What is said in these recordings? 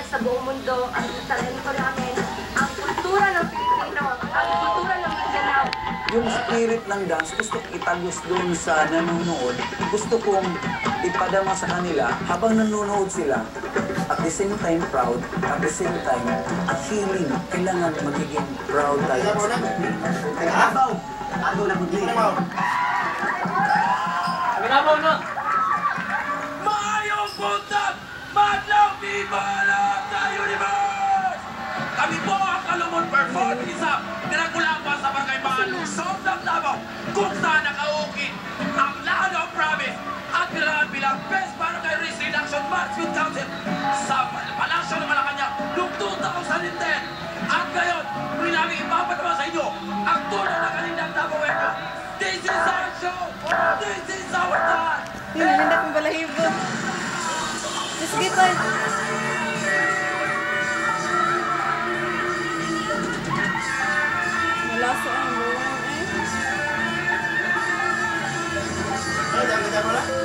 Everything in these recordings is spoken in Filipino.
sa buong mundo ang talento namin, ang kultura ng Pilipino, ang kultura ng Mindanao. Yung spirit ng dance, gusto kong itagos doon sa nanonood. Gusto kong ipadama sa kanila habang nanonood sila. At the same time, proud. At the same time, healing. Kailangan magiging proud tayo. Abaw! Abaw na budli. Abaw na! Maayong buntag! Madlaw Bibala sa Universe! Kami po ang Kalumon Performance Isa pinagmula pa sa bagay mga lusog ng Davao kung saan nakaukit ang Lano Province at pinarahan bilang Best Barangay Risk Reduction Management Council sa Palasyo ng Malacanang noong 2010. At ngayon, muli namin ipapatawa sa inyo ang tunay na kanindang Davao Echo. This is our show! This is our time! Hindi kong balahibo. Just get one. Wala sa buwan eh.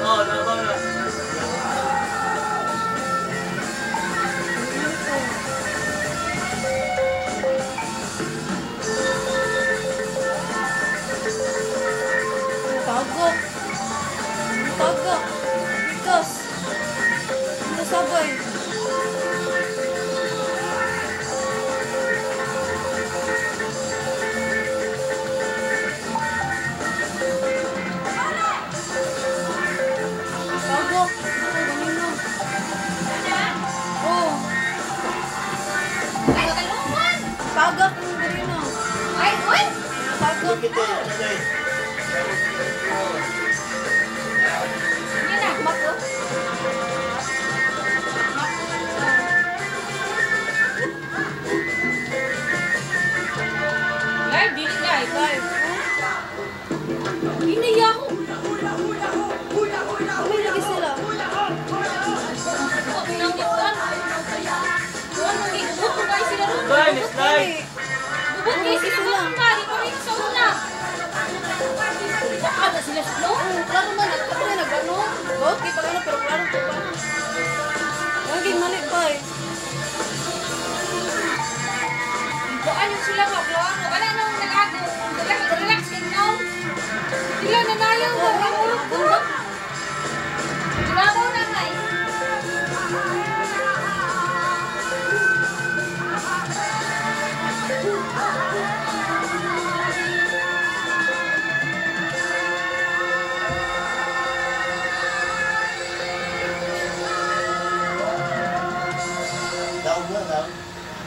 Oo, nabaw na. Tagok. Tagok. Bitos. Ano sabay? Tagok. Ganino. Oh. Ay, kalungan! Tagok ng ganino. Ay, uy! Tagok. Hindi na, mako. Live, dili live. Live. Hinaya ako. Ano lagi sila? Pinanggitan. Buwan mong gigubot kung kayo sila ron. Live is live. Bubot kayo sila ron. Kali pa rin sa una. Ada sila sa no? Klaro man, ako na nag-ano. Okay, pag ano, pero klaro ko pa. Laging mali ba eh. Buwan yung sila ka, buwan mo. Wala nang nag-ago. Relax din no? Sila nanayaw mo. Ramurok ko. Tulabaw na nga eh.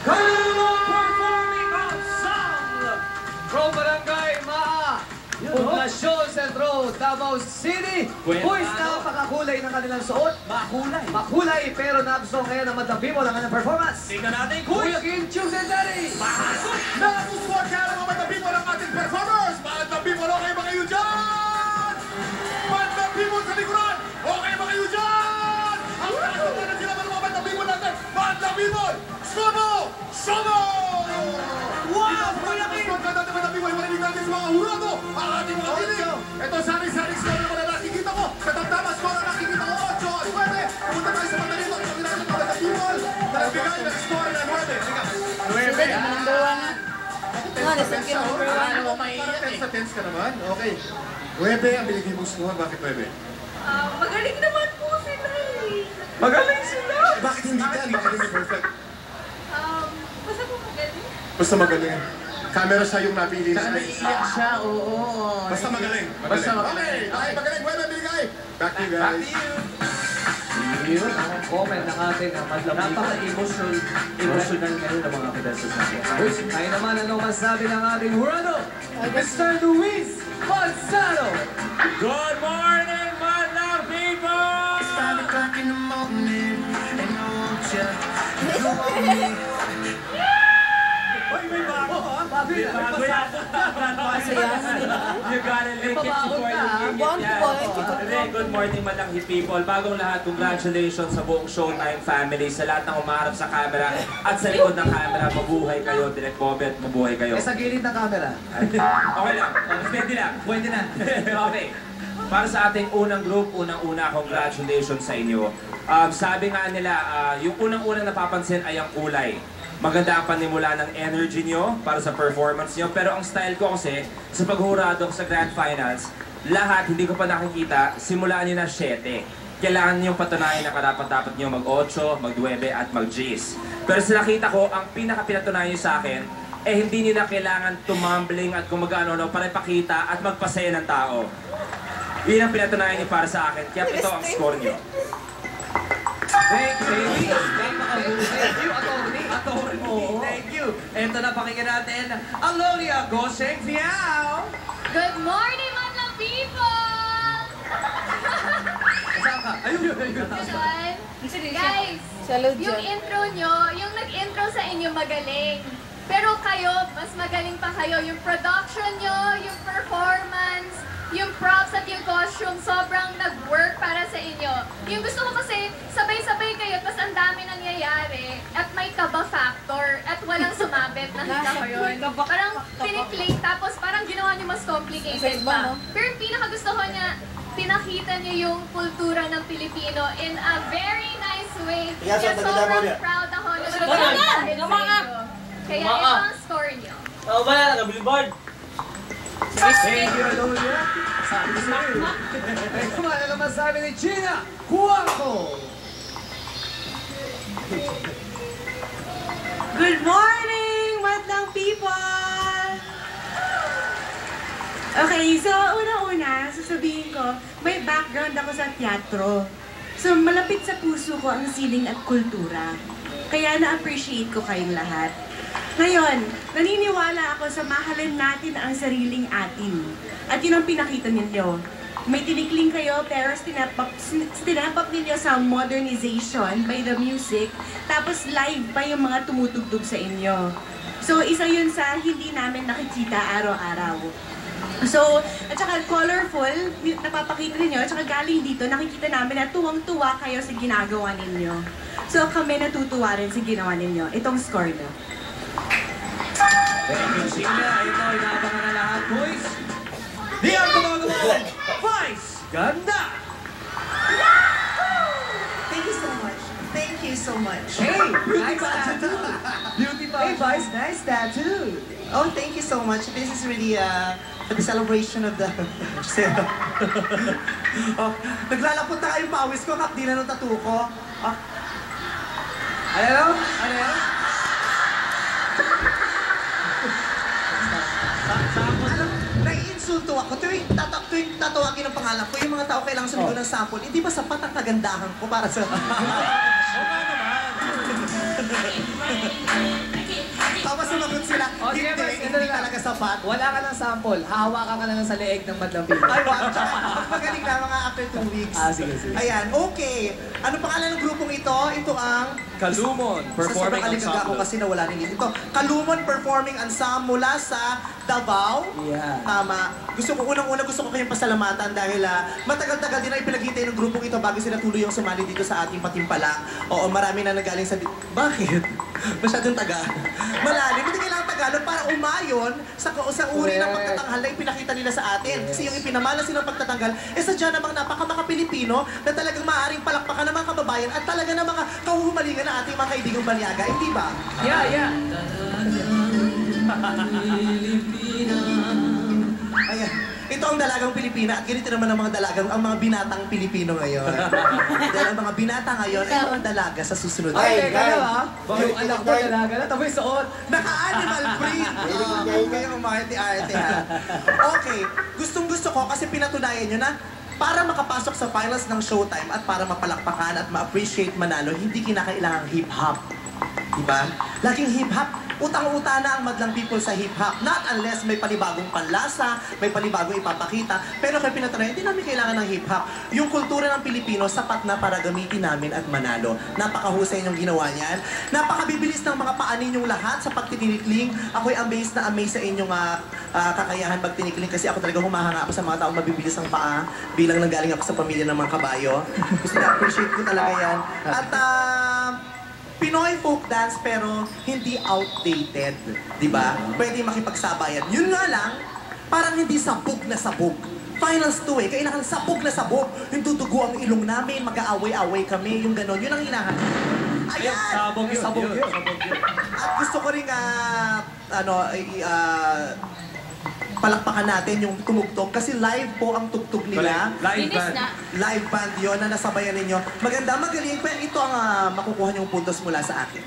Kalumon Performing Ensemble from Barangay Maa, Poblacion Centro, Davao City. Boys, napakakulay ng kanilang suot. Makulay. Makulay pero nagustuhan ngayon ang madlabi mo ng kanilang performance. Tingnan natin, Kuya Kim Chugden Daddy. Nagustuhan kaya ng mga tabi mo ng ating performers! Mga tabi mo, okay ba kayo dyan? Mga tabi mo sa likuran! Okay ba kayo dyan? Ang kasunod na sila mga tabi mo natin! Mga tabi mo! Sono! Sono! Wow! Kuya Kim! Mga tabi mo, marinig natin sa mga hurado! Ang ating mga tinig! Ito, sari-sari score naman na nakikita ko! Katamtama score na nakikita ko! 8 at 9! Punta tayo sa mga dito! Ito ginagawa ng mga tabi mo! Nagbigay ng score na 9! Sige! Sila, di number one na. Nga, nasag yung number one. Parang sa tense ka naman? Okay. 9 ang binigay mong score. Bakit 9? Magaling naman po sila eh. Magaling sila. Bakit hindi ka? Bakit hindi perfect? Basta po magaling. Basta magaling. Camera siya yung napili na. Naiiyak siya, oo. Basta magaling. Basta magaling. Okay, okay, magaling. 9 binigay. Back to you guys. Yun ang comment ng ating madlabi. Napaka-emotional ngayon ng mga pedasos natin. Kaya naman, ano masabi ng ating hurado? Mr. Luis Gonzalo. Good morning, Madlang people! 5 o'clock in the morning, and I want you to go on me. Uy, may bago ha? Bago yan. Masayahan nila. You gotta link it before you link Buwan it. ko ba? Today, good morning Madlang people. Bagong lahat, congratulations sa buong Showtime family, sa lahat ng umarap sa camera at sa likod ng camera. Mabuhay kayo, Direk Bobet, mabuhay kayo. Sa gilid ng camera. Okay lang, pwede lang. Pwede na. Okay. para sa ating unang group, unang-una, congratulations sa inyo. Sabi nga nila, yung unang-unang napapansin ay ang kulay. Maganda ang panimula ng energy nyo para sa performance nyo. Pero ang style ko kasi, sa paghurado sa Grand Finals, lahat, hindi ko pa nakikita, simulaan nyo na 7. Kailangan nyo patunayan na karapat-dapat nyo mag-8, mag-9 at mag-Gs. Pero sa nakita ko, ang pinaka-pinatunayan nyo sa akin, hindi nila kailangan tumambling at kumagano para ipakita at magpasaya ng tao. Yun ang pinatunayan niyo para sa akin, kaya ito ang score niyo. Thank you, Atty. Thank you. Ito na, pakinggan natin ang Lolia Goseng Fiao. Good morning, madlang people! Saan ka? Ayun. Guys, Salud yung dyan. intro nyo, yung nag-intro sa inyo magaling. Pero kayo, mas magaling pa kayo. Yung production nyo, yung performance, yung props at yung costume, sobrang nag-work para sa inyo. Yung gusto ko kasi, sabay-sabay kayo, tapos ang dami nangyayari, at may kaba factor, at walang sumabit. Nakita ko yun. Parang pinikling, tapos parang ginawa nyo mas complicated pa. Pero yung pinakagusto ko niya, pinakita niyo yung kultura ng Pilipino in a very nice way. Kaya sobrang proud ako na nagkakaroon sa inyo. Kaya ito ang score niyo. Thank you, Lolia. Sabi ko sa'yo. Ay, kumana naman sabi ni Gina Cuarto. Good morning, madlang people! Okay, so una-una, sasabihin ko, may background ako sa teatro. So malapit sa puso ko ang sining at kultura. Kaya na-appreciate ko kayong lahat. Ngayon, naniniwala ako sa mahalin natin ang sariling atin. At yun ang pinakita ninyo. May tinikling kayo pero step up ninyo sa modernization by the music. Tapos live pa yung mga tumutugtog sa inyo. So isa yun sa hindi namin nakikita araw-araw. So, at saka colorful, napapakita ninyo, at saka galing dito, nakikita namin na tuwang-tuwa kayo sa ginagawa ninyo. So kami natutuwa rin sa ginawa ninyo. Itong score na. Thank you, Gina. Ito, inaabangan na lahat, boys. Di ang gumagawa, Vice Ganda! Thank you so much. Thank you so much. Hey, nice tattoo. Beauty pa. Hey, Vice, nice tattoo. Oh, thank you so much. This is really for the celebration of the... Oh, naglalapot na kayong pawis ko, kapdi na ng tattoo ko. Ah, Ano? Ano yan? Naiinsulto ako. Tuwing tatawagin ang pangalan ko, yung mga tao kailangan sumunod ng sample. Hindi ba sapat ang kagandahan ko para sa... Tapos sumagot sila, Okay, hindi, mas, hindi talaga sapat. Wala ka ng sample. Hawakan ka na lang sa leeg ng madlang Pino. Ay, wow. Mas magaling na mga after 2 weeks. Sige. Ayan, okay. Ano pangalan ng grupong ito? Ito ang... Kalumon, performing Sa sobrang ako ensemble. kasi nawala nila. Ito, Kalumon Performing Ensemble mula sa Davao. Yeah. Tama. Unang-una gusto ko kayong pasalamatan dahil matagal-tagal din na ipinagintay ng grupong ito bago sila tuluyang sumali dito sa ating patimpalak. Oo, marami na nagaling sa... Bakit? Masyadong taga. Malalim. Hindi kailangan Tagalog para umayon sa uri ng pagtatanghal na ipinakita nila sa atin. Kasi yung ipinamalas silang pagtatanggal, sadya namang napaka-mga Pilipino na talagang maaaring palakpakan ng mga kababayan at talaga ng mga kahuhumalingan na ating mga kaibigang banyaga. Hindi ba? Yeah. Ayan. Ito ang dalagang Pilipina at ganito naman ang mga binatang Pilipino ngayon. Dahil ang mga binata ngayon ay mga dalaga sa susunod. Ay, teka lang ha. Baka yung anak mo dalaga na, tapos suot. Naka-animal print! Kayo umakiti-arte ha. Okay, gustong-gusto ko kasi pinatunayan nyo na para makapasok sa finals ng Showtime at para mapalakpakan at ma-appreciate manalo, hindi kinakailangang hip-hop. Diba? Laging hip-hop. Utang-uta na ang madlang people sa hip-hop. Not unless may panibagong panlasa, may panibagong ipapakita. Pero kaya pinatunayan, hindi namin kailangan ng hip-hop. Yung kultura ng Pilipino, sapat na para gamitin namin at manalo. Napakahusay niyong ginawa niyan. Napakabibilis ng mga paa ninyong lahat sa pagtitinikling. Ako'y amazed na amazed sa inyong kakayahan magtinikling kasi ako talaga humahanga ako sa mga taong mabibilis ang paa bilang nanggaling ako sa pamilya ng mga kabayo. Gusto na-appreciate ko talaga yan. At Pinoy folk dance pero hindi outdated, di ba? Pwede makipagsabayan. Yun nga lang, parang hindi sabog na sabog. Finals 2 eh, kailangan sabog na sabog. Yung dudugo ang ilong namin, mag-aaway-aaway kami, yung gano'n. Yun ang hinahanap. Ayan! Sabog yun. Sabog yun. At gusto ko rin, palakpakan natin yung tumugtog kasi live po ang tugtog nila. Live Linis band. na. Live band yun na nasabayan ninyo. Maganda, magaling. Pero ito ang makukuha niyong puntos mula sa akin.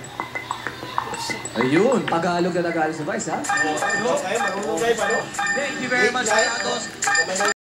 Ayun, Tagalog na Tagalog sa Vice, ha? Marunong kayo, marunong kayo, Thank you very much, Kaya Dos.